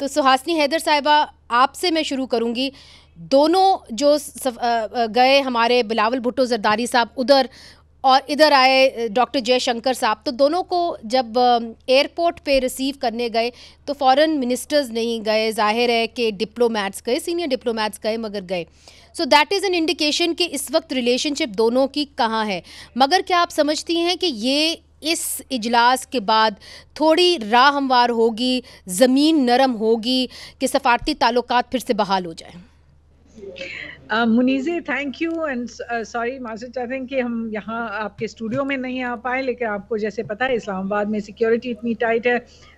तो सुहासनी हैदर साहिबा, आपसे मैं शुरू करूंगी। दोनों जो गए हमारे बिलावल भुट्टो जरदारी साहब उधर और इधर आए डॉक्टर जयशंकर साहब, तो दोनों को जब एयरपोर्ट पे रिसीव करने गए तो फॉरेन मिनिस्टर्स नहीं गए, जाहिर है कि डिप्लोमैट्स गए, सीनियर डिप्लोमैट्स गए, मगर गए। So that is an indication कि इस वक्त रिलेशनशिप दोनों की कहाँ है। मगर क्या आप समझती हैं कि ये इस इजलास के बाद थोड़ी राह हमवार होगी, ज़मीन नरम होगी कि सफारती ताल्लुकात फिर से बहाल हो जाए? Muneeze, thank you and sorry, माफ़ी चाहते हैं कि हम यहाँ आपके स्टूडियो में नहीं आ पाए, लेकिन आपको जैसे पता है इस्लामाबाद में सिक्योरिटी इतनी टाइट है,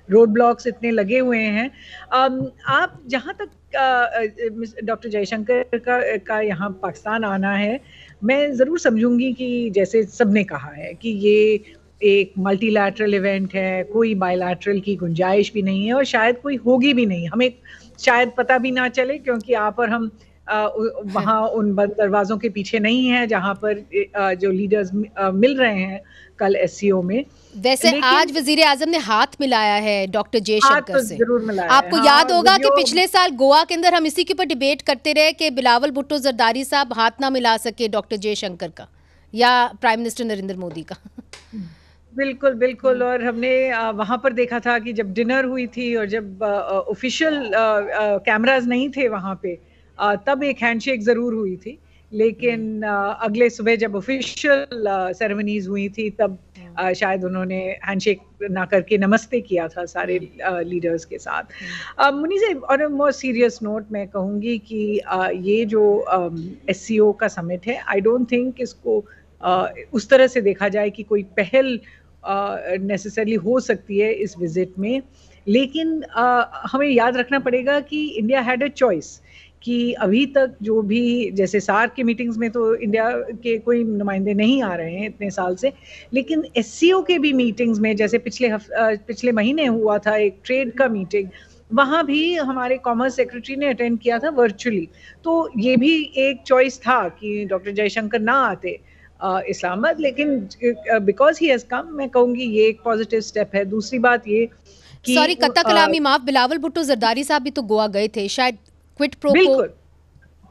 रोड ब्लॉक्स इतने लगे हुए हैं। आप जहाँ तक डॉक्टर जयशंकर का यहाँ पाकिस्तान आना है, मैं ज़रूर समझूंगी कि जैसे सबने कहा है कि ये एक मल्टीलैटरल इवेंट है, कोई बायलैटरल की गुंजाइश भी नहीं है और शायद कोई होगी भी नहीं, हमें शायद पता भी ना चले, क्योंकि आप और हम वहाँ उन बंद दरवाज़ों के पीछे नहीं है जहाँ पर जो लीडर्स मिल रहे हैं कल एससीओ में। वैसे आज वजीर आजम ने हाथ मिलाया है डॉक्टर जयशंकर से, जरूर मिलाया। आपको याद होगा कि पिछले साल गोवा के अंदर हम इसी के ऊपर डिबेट करते रहे कि बिलावल भुट्टो जरदारी साहब हाथ ना मिला सके डॉक्टर जयशंकर का या प्राइम मिनिस्टर नरेंद्र मोदी का। बिल्कुल बिल्कुल, और हमने वहाँ पर देखा था कि जब डिनर हुई थी और जब ऑफिशियल कैमराज नहीं थे वहाँ पे, तब एक हैंडशेक ज़रूर हुई थी, लेकिन अगले सुबह जब ऑफिशियल सेरेमनीज हुई थी तब शायद उन्होंने हैंडशेक ना करके नमस्ते किया था सारे लीडर्स के साथ। मुनीज़े, on a more serious note मैं कहूँगी कि ये जो एससीओ का समिट है, आई डोंट थिंक इसको उस तरह से देखा जाए कि कोई पहल नेसेसरली हो सकती है इस विजिट में, लेकिन हमें याद रखना पड़ेगा कि इंडिया हैड अ चॉइस कि अभी तक जो भी, जैसे सार्क के मीटिंग्स में तो इंडिया के कोई नुमाइंदे नहीं आ रहे हैं इतने साल से, लेकिन एससीओ के भी मीटिंग्स में, जैसे पिछले महीने हुआ था एक ट्रेड का मीटिंग, वहाँ भी हमारे कॉमर्स सेक्रेटरी ने अटेंड किया था वर्चुअली। तो ये भी एक चॉइस था कि डॉक्टर जयशंकर ना आते इस्लामाबाद, लेकिन बिकॉज ही हैज़ कम, मैं कहूँगी ये एक पॉजिटिव स्टेप है। दूसरी बात ये कि सॉरी, कत्ता कलामी माफ, बिलावल भुट्टो जरदारी साहब भी तो गोवा गए थे, शायद क्विट प्रो बिल्कुल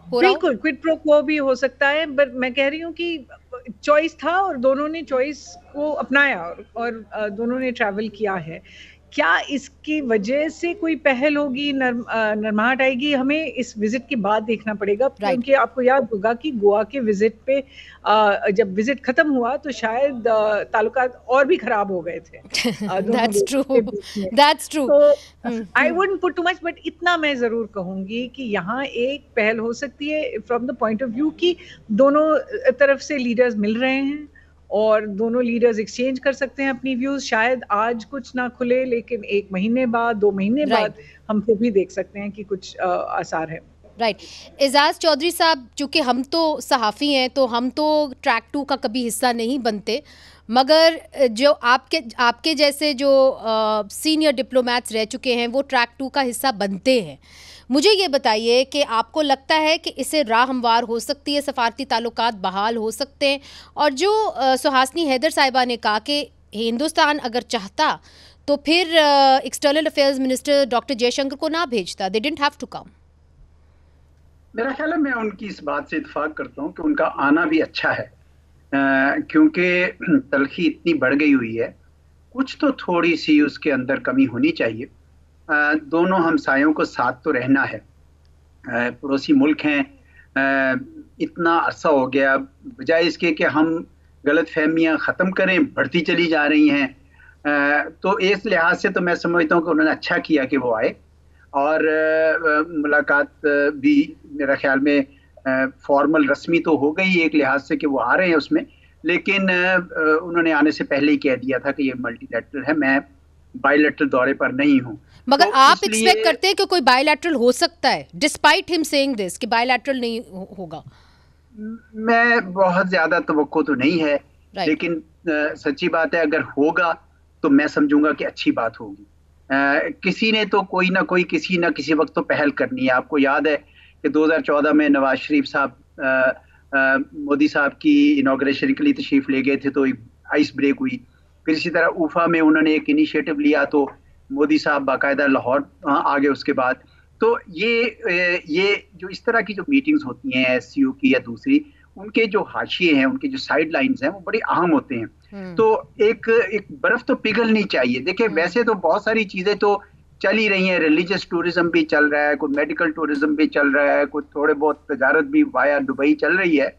बिल्कुल क्विट प्रो को भी हो सकता है, बट मैं कह रही हूँ कि चॉइस था और दोनों ने चॉइस को अपनाया और दोनों ने ट्रैवल किया है। क्या इसकी वजह से कोई पहल होगी, नरमाहट आएगी, हमें इस विजिट के बाद देखना पड़ेगा, क्योंकि आपको याद होगा कि गोवा के विजिट पे जब विजिट खत्म हुआ तो शायद ताल्लुकात और भी खराब हो गए थे। That's true. That's true. तो I wouldn't put too much, but इतना मैं जरूर कहूंगी कि यहाँ एक पहल हो सकती है from the point of view कि दोनों तरफ से लीडर्स मिल रहे हैं और दोनों लीडर्स एक्सचेंज कर सकते हैं अपनी व्यूज। शायद आज कुछ ना खुले, लेकिन 1 महीने बाद, 2 महीने बाद हम फिर भी देख सकते हैं कि कुछ आसार है। राइट। एजाज चौधरी साहब, चूँकि हम तो सहाफ़ी हैं तो हम तो ट्रैक 2 का कभी हिस्सा नहीं बनते, मगर जो आपके जैसे जो सीनियर डिप्लोमैट्स रह चुके हैं वो ट्रैक 2 का हिस्सा बनते हैं। मुझे ये बताइए कि आपको लगता है कि इससे राह हमवार हो सकती है, सफारती ताल्लुकात बहाल हो सकते हैं? और जो सुहासनी हैदर साहिबा ने कहा कि हिंदुस्तान अगर चाहता तो फिर external affairs minister doctor Jaishankar को ना भेजता, they didn't have to come. मेरा ख्याल है मैं उनकी इस बात से इत्तेफाक करता हूँ कि उनका आना भी अच्छा है, क्योंकि तलखी इतनी बढ़ गई हुई है, कुछ तो थोड़ी सी उसके अंदर कमी होनी चाहिए। दोनों हमसायों को साथ तो रहना है, पड़ोसी मुल्क हैं, इतना अरसा हो गया, बजाय इसके कि हम गलत फहमियाँ ख़त्म करें, बढ़ती चली जा रही हैं। तो इस लिहाज से तो मैं समझता हूँ कि उन्होंने अच्छा किया कि वो आए, और मुलाकात भी मेरा ख्याल में फॉर्मल रस्मी तो हो गई एक लिहाज से कि वो आ रहे हैं उसमें, लेकिन उन्होंने आने से पहले ही कह दिया था कि ये मल्टीलैटरल है, मैं बायलैटरल दौरे पर नहीं हूँ। मगर तो आप एक्सपेक्ट करते हैं कि कोई बायलैटरल हो सकता है, डिस्पाइट हिम सेइंग दिस, कि बायलैटरल नहीं होगा? मैं बहुत ज्यादा तवक्को तो नहीं है, लेकिन सच्ची बात है अगर होगा तो मैं समझूंगा कि अच्छी बात होगी। किसी ने तो कोई ना कोई किसी ना किसी वक्त तो पहल करनी है। आपको याद है कि 2014 में नवाज शरीफ साहब मोदी साहब की इनॉग्रेशन के लिए तशरीफ ले गए थे तो आइस ब्रेक हुई। फिर इसी तरह उफा में उन्होंने एक इनिशिएटिव लिया तो मोदी साहब बाकायदा लाहौर आ गए उसके बाद। तो ये जो इस तरह की जो मीटिंग्स होती हैं एससीओ की या दूसरी, उनके जो हाशिए हैं, उनके जो साइड लाइंस हैं, वो बड़ी अहम होते हैं। तो एक एक बर्फ तो पिघलनी चाहिए। देखिए वैसे तो बहुत सारी चीजें तो चल ही रही हैं, रिलीजियस टूरिज्म भी चल रहा है, कोई मेडिकल टूरिज्म भी चल रहा है, कोई थोड़े बहुत तजारत भी वाया दुबई चल रही है,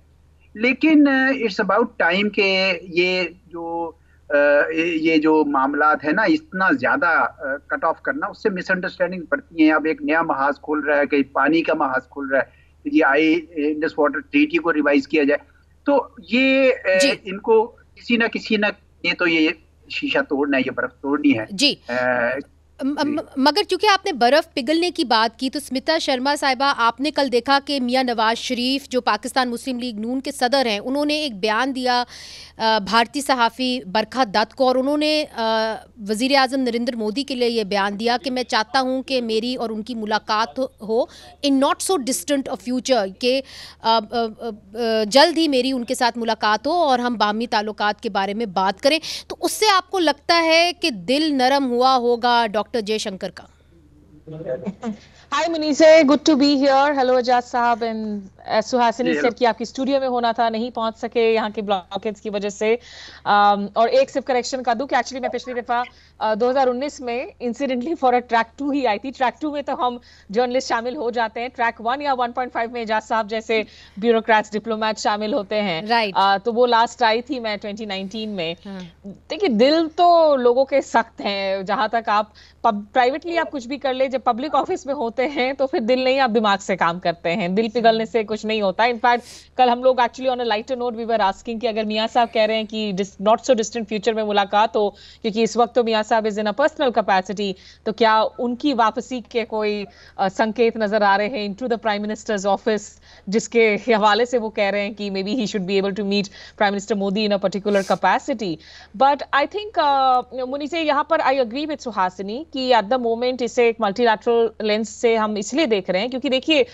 लेकिन इट्स अबाउट टाइम के ये जो मामलात है ना, इतना ज्यादा कट ऑफ करना, उससे मिसअंडरस्टैंडिंग बढ़ती हैं। अब एक नया महाज खुल रहा है, कहीं पानी का महाज खुल रहा है कि जी इंडस वाटर ट्रीटी को रिवाइज किया जाए। तो ये इनको किसी ना ये तो ये शीशा तोड़ना है, ये बर्फ तोड़नी है जी। मगर चूंकि आपने बर्फ पिघलने की बात की, तो स्मिता शर्मा साहिबा, आपने कल देखा कि मियां नवाज शरीफ जो पाकिस्तान मुस्लिम लीग नून के सदर हैं, उन्होंने एक बयान दिया भारतीय सहाफ़ी बरखा दत्त को, और उन्होंने वज़ीर आज़म नरेंद्र मोदी के लिए ये बयान दिया कि मैं चाहता हूं कि मेरी और उनकी मुलाकात हो in not so distant a future, के जल्द ही मेरी उनके साथ मुलाकात हो और हम बाहमी ताल्लुकात के बारे में बात करें। तो उससे आपको लगता है कि दिल नरम हुआ होगा डॉक्टर जयशंकर का? Hi Munise, good to be here. Hello Ajaz साहब, and सुहासिनी सेट कि आपकी स्टूडियो में होना था, नहीं पहुंच सके यहाँ के ब्लॉकेज की वजह से। और एक सिर्फ करेक्शन कर दूं कि एक्चुअली मैं पिछली दफा 2019 में इंसिडेंटली फॉर अ ट्रैक 2 ही आई थी। ट्रैक 2 में तो हम जर्नलिस्ट शामिल हो जाते हैं, ट्रैक 1 या 1.5 में एजाज साहब जैसे ब्यूरोक्रेट्स डिप्लोमेट शामिल होते हैं। तो वो लास्ट आई थी मैं 2019 में। देखिए दिल तो लोगों के सख्त हैं, जहां तक आप प्राइवेटली आप कुछ भी कर ले, जब पब्लिक ऑफिस में होते हैं तो फिर दिल नहीं, आप दिमाग से काम करते हैं। दिल पिघलने से कुछ नहीं होता। इनफैक्ट कल हम लोग actually on a lighter note we were asking कि अगर मियां साहब कह रहे हैं कि नॉट सो डिस्टेंट फ्यूचर में मुलाकात हो, क्योंकि इस वक्त तो मियां साहब is in a personal capacity, तो क्या उनकी वापसी के कोई संकेत नजर आ रहे हैं into the prime minister's office, जिसके हवाले से वो कह रहे हैं कि may be he should be able to meet prime minister Modi in a particular capacity. But I think मुनी से यहाँ पर आई अग्री विद सुहासिनी कि एट द मोमेंट इसे एक मल्टीलैटरल लेंस से हम इसलिए देख रहे हैं क्योंकि देखिए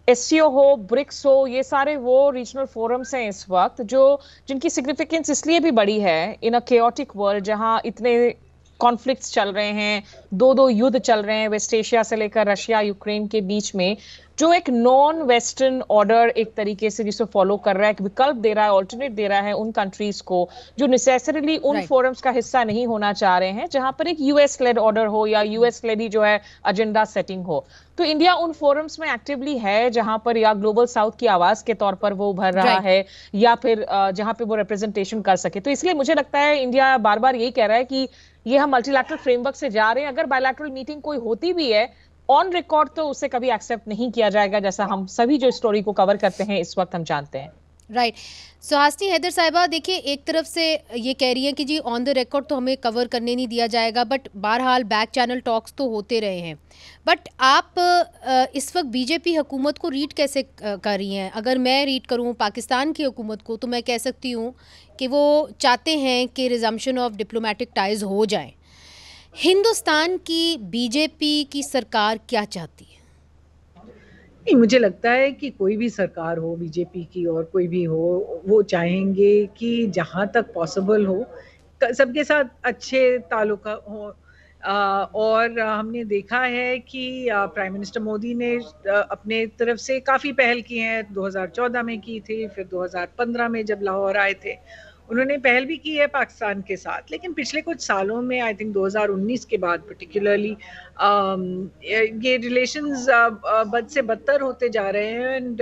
एससीओ हो, ब्रिक्स हो, ये सारे वो रीजनल फोरम्स हैं इस वक्त जिनकी सिग्निफिकेंस इसलिए भी बड़ी है इन अ केओटिक वर्ल्ड, जहां इतने कॉन्फ्लिक्ट्स चल रहे हैं, दो युद्ध चल रहे हैं वेस्ट एशिया से लेकर रशिया यूक्रेन के बीच में, जो एक नॉन वेस्टर्न ऑर्डर एक तरीके से जिसे फॉलो कर रहा है, एक विकल्प दे रहा है, ऑल्टरनेट दे रहा है उन कंट्रीज को जो नेसेसरीली उन फोरम्स का हिस्सा नहीं होना चाह रहे हैं, जहां पर एक यूएस लेड ऑर्डर हो या यूएस लेड ही जो है एजेंडा सेटिंग हो। तो इंडिया उन फोरम्स में एक्टिवली है जहां पर या ग्लोबल साउथ की आवाज के तौर पर वो उभर रहा है या फिर जहां पे वो रिप्रेजेंटेशन कर सके। तो इसलिए मुझे लगता है इंडिया बार बार यही कह रहा है कि ये हम मल्टीलैटरल फ्रेमवर्क से जा रहे हैं। अगर बायलैटरल मीटिंग कोई होती भी है ऑन रिकॉर्ड तो उसे कभी एक्सेप्ट नहीं किया जाएगा, जैसा हम सभी जो स्टोरी को कवर करते हैं इस वक्त हम जानते हैं। राइट। सुहासिनी हैदर साहिबा, देखिए एक तरफ से ये कह रही हैं कि जी ऑन द रिकॉर्ड तो हमें कवर करने नहीं दिया जाएगा, बट बहरहाल बैक चैनल टॉक्स तो होते रहे हैं। बट आप इस वक्त बीजेपी हुकूमत को रीड कैसे कर रही हैं? अगर मैं रीड करूं पाकिस्तान की हुकूमत को तो मैं कह सकती हूं कि वो चाहते हैं कि रिजम्पशन ऑफ डिप्लोमेटिक टाइज हो जाए। हिंदुस्तान की बीजेपी की सरकार क्या चाहती है? नहीं, मुझे लगता है कि कोई भी सरकार हो, बीजेपी की और कोई भी हो, वो चाहेंगे कि जहाँ तक पॉसिबल हो सबके साथ अच्छे ताल्लुक हो। और हमने देखा है कि प्राइम मिनिस्टर मोदी ने अपने तरफ से काफ़ी पहल की हैं। 2014 में की थी, फिर 2015 में जब लाहौर आए थे उन्होंने पहल भी की है पाकिस्तान के साथ। लेकिन पिछले कुछ सालों में आई थिंक 2019 के बाद पर्टिकुलरली ये रिलेशंस बद से बदतर होते जा रहे हैं। एंड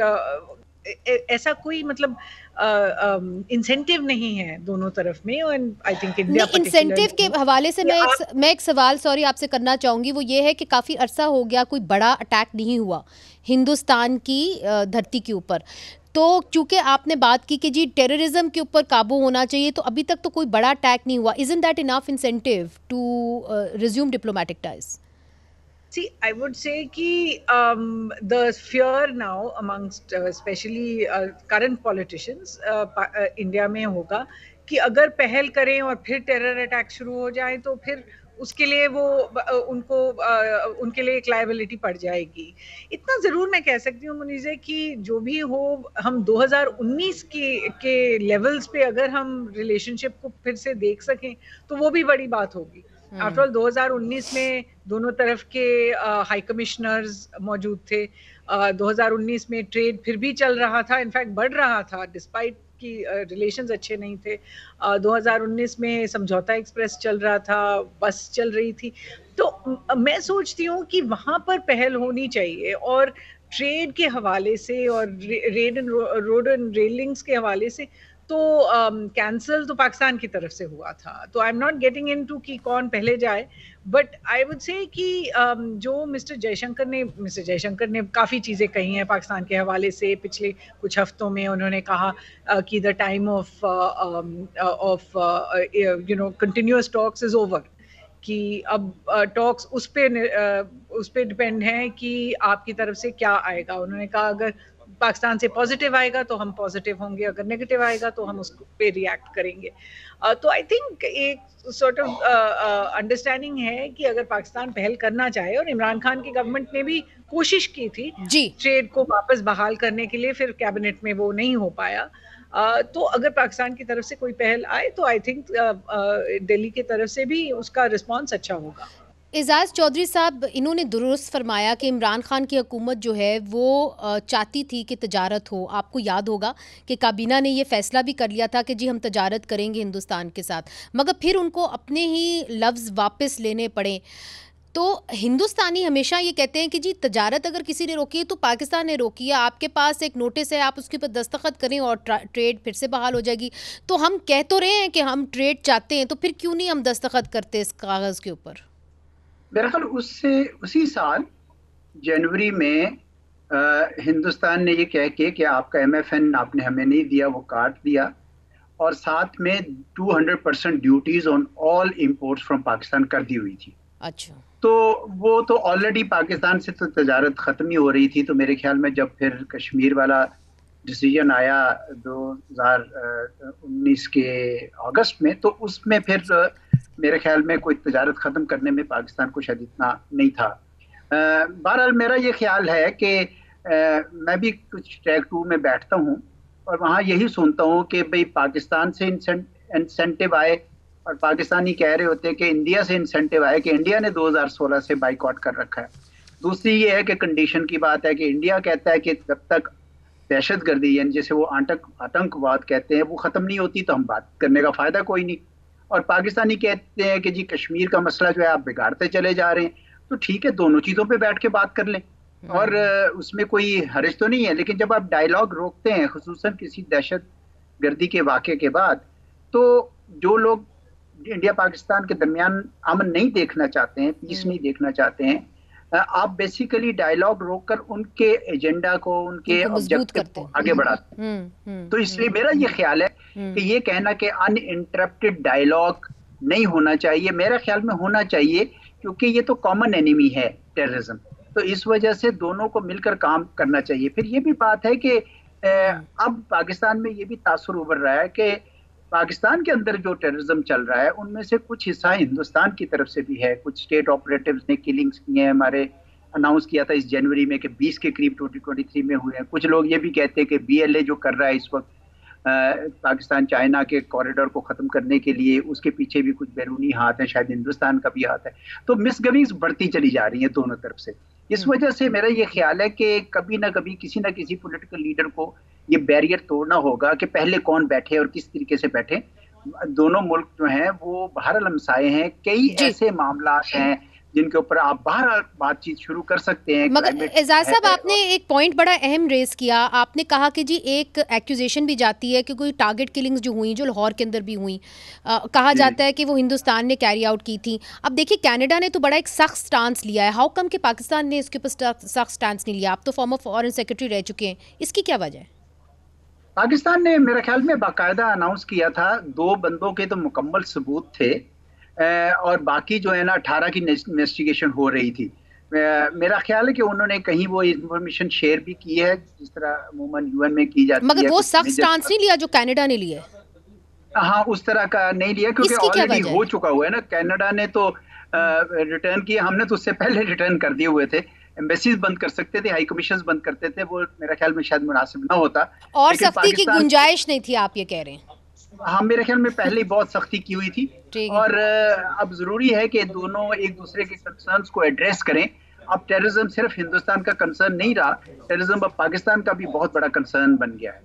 ऐसा कोई मतलब इंसेंटिव नहीं है दोनों तरफ में। And I think India incentive के हवाले से मैं एक सवाल सॉरी आपसे करना चाहूँगी, वो ये है कि काफ़ी अरसा हो गया कोई बड़ा अटैक नहीं हुआ हिंदुस्तान की धरती के ऊपर। तो चूंकि आपने बात की कि जी टेररिज्म के ऊपर काबू होना चाहिए, तो अभी तक तो कोई बड़ा अटैक नहीं हुआ। Isn't that enough incentive to resume diplomatic ties? See, I would say कि the fear now amongst especially current politicians India में होगा कि अगर पहल करें और फिर टेरर अटैक शुरू हो जाए तो फिर उसके लिए वो उनके लिए एक लायबिलिटी पड़ जाएगी। इतना ज़रूर मैं कह सकती हूँ मुनीज़े कि जो भी हो, हम 2019 के लेवल्स पे अगर हम रिलेशनशिप को फिर से देख सकें तो वो भी बड़ी बात होगी। आफ्टर ऑल 2019 में दोनों तरफ के हाई कमिश्नर्स मौजूद थे। 2019 में ट्रेड फिर भी चल रहा था, इनफैक्ट बढ़ रहा था डिस्पाइट कि रिलेशंस अच्छे नहीं थे। 2019 में समझौता एक्सप्रेस चल रहा था, बस चल रही थी। तो मैं सोचती हूँ कि वहाँ पर पहल होनी चाहिए, और ट्रेड के हवाले से और रोड एंड रेलिंग्स के हवाले से तो कैंसल तो पाकिस्तान की तरफ से हुआ था। तो I am not getting into कि कौन पहले जाए, बट आई वुड से कि जो मिस्टर जयशंकर ने काफ़ी चीज़ें कही हैं पाकिस्तान के हवाले से पिछले कुछ हफ्तों में। उन्होंने कहा कि the time of continuous talks is over, कि अब टॉक्स उस पे डिपेंड है कि आपकी तरफ से क्या आएगा। उन्होंने कहा अगर पाकिस्तान से पॉजिटिव आएगा तो हम पॉजिटिव होंगे, अगर नेगेटिव आएगा तो हम उस पे रिएक्ट करेंगे। तो आई थिंक एक सॉर्ट ऑफ अंडरस्टैंडिंग है कि अगर पाकिस्तान पहल करना चाहे, और इमरान खान की गवर्नमेंट ने भी कोशिश की थी ट्रेड को वापस बहाल करने के लिए, फिर कैबिनेट में वो नहीं हो पाया। तो अगर पाकिस्तान की तरफ से कोई पहल आए तो आई थिंक दिल्ली की तरफ से भी उसका रिस्पॉन्स अच्छा होगा। एजाज़ चौधरी साहब, इन्होंने दुरुस्त फरमाया कि इमरान खान की हुकूमत जो है वो चाहती थी कि तजारत हो। आपको याद होगा कि काबीना ने ये फ़ैसला भी कर लिया था कि जी हम तजारत करेंगे हिंदुस्तान के साथ, मगर फिर उनको अपने ही लफ्ज़ वापस लेने पड़े। तो हिंदुस्तानी हमेशा ये कहते हैं कि जी तजारत अगर किसी ने रोकी है तो पाकिस्तान ने रोकी है, आपके पास एक नोटिस है, आप उसके ऊपर दस्तखत करें और ट्रेड फिर से बहाल हो जाएगी। तो हम कह तो रहे हैं कि हम ट्रेड चाहते हैं, तो फिर क्यों नहीं हम दस्तखत करते इस कागज़ के ऊपर? मेरा ख्याल उसी साल जनवरी में हिंदुस्तान ने ये कह के कि आपका MFN आपने हमें नहीं दिया, वो काट दिया, और साथ में 200% duties on all imports from Pakistan कर दी हुई थी। अच्छा, तो वो तो ऑलरेडी पाकिस्तान से तो तजारत ख़त्म ही हो रही थी। तो मेरे ख्याल में जब फिर कश्मीर वाला डिसीजन आया 2019 के अगस्त में, तो उसमें फिर मेरे ख्याल में कोई तजारत ख़त्म करने में पाकिस्तान को शायद इतना नहीं था। बहरहाल मेरा ये ख्याल है कि मैं भी कुछ ट्रैक 2 में बैठता हूँ और वहाँ यही सुनता हूँ कि भाई पाकिस्तान से इंसेंटिव आए, और पाकिस्तानी कह रहे होते हैं कि इंडिया से इंसेंटिव आए, कि इंडिया ने 2016 से बाइकआउट कर रखा है। दूसरी ये है कि कंडीशन की बात है कि इंडिया कहता है कि जब तक दहशतगर्दी यानी जैसे वो आतंकवाद कहते हैं वो ख़त्म नहीं होती तो हम बात करने का फ़ायदा कोई नहीं। और पाकिस्तानी कहते हैं कि जी कश्मीर का मसला जो है आप बिगाड़ते चले जा रहे हैं। तो ठीक है, दोनों चीज़ों पे बैठ के बात कर लें और उसमें कोई हर्ज तो नहीं है। लेकिन जब आप डायलॉग रोकते हैं, खुसूसन किसी दहशतगर्दी के वाक़े के बाद, तो जो लोग इंडिया पाकिस्तान के दरमियान अमन नहीं देखना चाहते हैं, पीस नहीं देखना चाहते हैं, आप बेसिकली डायलॉग रोककर उनके एजेंडा को, उनके ऑब्जेक्टिव को आगे बढ़ाते हैं। तो इसलिए मेरा ये ख्याल है कि ये कहना कि अनइंटरप्टेड डायलॉग नहीं होना चाहिए, मेरा ख्याल में होना चाहिए, क्योंकि ये तो कॉमन एनिमी है टेररिज्म। तो इस वजह से दोनों को मिलकर काम करना चाहिए। फिर ये भी बात है कि अब पाकिस्तान में ये भी तासुर उभर रहा है कि पाकिस्तान के अंदर जो टेररिज्म चल रहा है उनमें से कुछ हिस्सा हिंदुस्तान की तरफ से भी है। कुछ स्टेट ऑपरेटिव्स ने किलिंग्स किए हैं, हमारे अनाउंस किया था इस जनवरी में कि 20 के करीब 2023 में हुए हैं। कुछ लोग ये भी कहते हैं कि BLA जो कर रहा है इस वक्त पाकिस्तान चाइना के कॉरिडोर को ख़त्म करने के लिए, उसके पीछे भी कुछ बैरूनी हाथ है, शायद हिंदुस्तान का भी हाथ है। तो मिसगविंग्स बढ़ती चली जा रही हैं दोनों तरफ से। इस वजह से मेरा ये ख्याल है कि कभी ना कभी किसी ना किसी पॉलिटिकल लीडर को ये बैरियर तोड़ना होगा कि पहले कौन बैठे और किस तरीके से बैठे। दोनों मुल्क जो हैं वो बहरहाल हमसाए हैं, कई ऐसे मामला हैं जिनके ऊपर आप बहरहाल बातचीत शुरू कर सकते हैं। मगर एजाज साहब, आपने एक पॉइंट बड़ा अहम रेज किया। आपने कहा कि जी एक एक्यूजेशन भी जाती है कि कोई टारगेट किलिंग्स जो हुई, जो लाहौर के अंदर भी हुई, कहा जाता है कि वो हिंदुस्तान ने कैरी आउट की थी। अब देखिए कनाडा ने तो बड़ा एक सख्त स्टांस लिया है, हाउ कम कि पाकिस्तान ने इसके ऊपर सख्त स्टांस नहीं लिया? आप तो फॉर्मर फॉरेन सेक्रेटरी रह चुके हैं, इसकी क्या वजह है? पाकिस्तान ने मेरे ख्याल में बाकायदा अनाउंस किया था, 2 बंदों के तो मुकम्मल सबूत थे और बाकी जो है ना 18 की इन्वेस्टिगेशन हो रही थी। मेरा ख्याल है कि उन्होंने कहीं वो इंफॉर्मेशन शेयर भी की है जिस तरह अमूमन UN में की जाती है। मगर वो सख्त स्टांस नहीं लिया जो कनाडा ने लिया। हाँ, उस तरह का नहीं लिया क्योंकि ऑलरेडी हो चुका हुआ है ना। कनाडा ने तो रिटर्न किया, हमने तो उससे पहले रिटर्न कर दिए हुए थे। एम्बेसीज बंद कर सकते थे, हाई कमीशन बंद करते थे, वो मेरा ख्याल में शायद मुनासिब ना होता। और सख्ती की गुंजाइश नहीं थी, आप ये कह रहे हैं? हाँ, मेरे ख्याल में पहले ही बहुत सख्ती की हुई थी और अब जरूरी है कि दोनों एक दूसरे के कंसर्न्स को एड्रेस करें। अब टेररिज्म सिर्फ हिंदुस्तान का कंसर्न नहीं रहा, टेररिज्म अब पाकिस्तान का भी बहुत बड़ा कंसर्न बन गया है।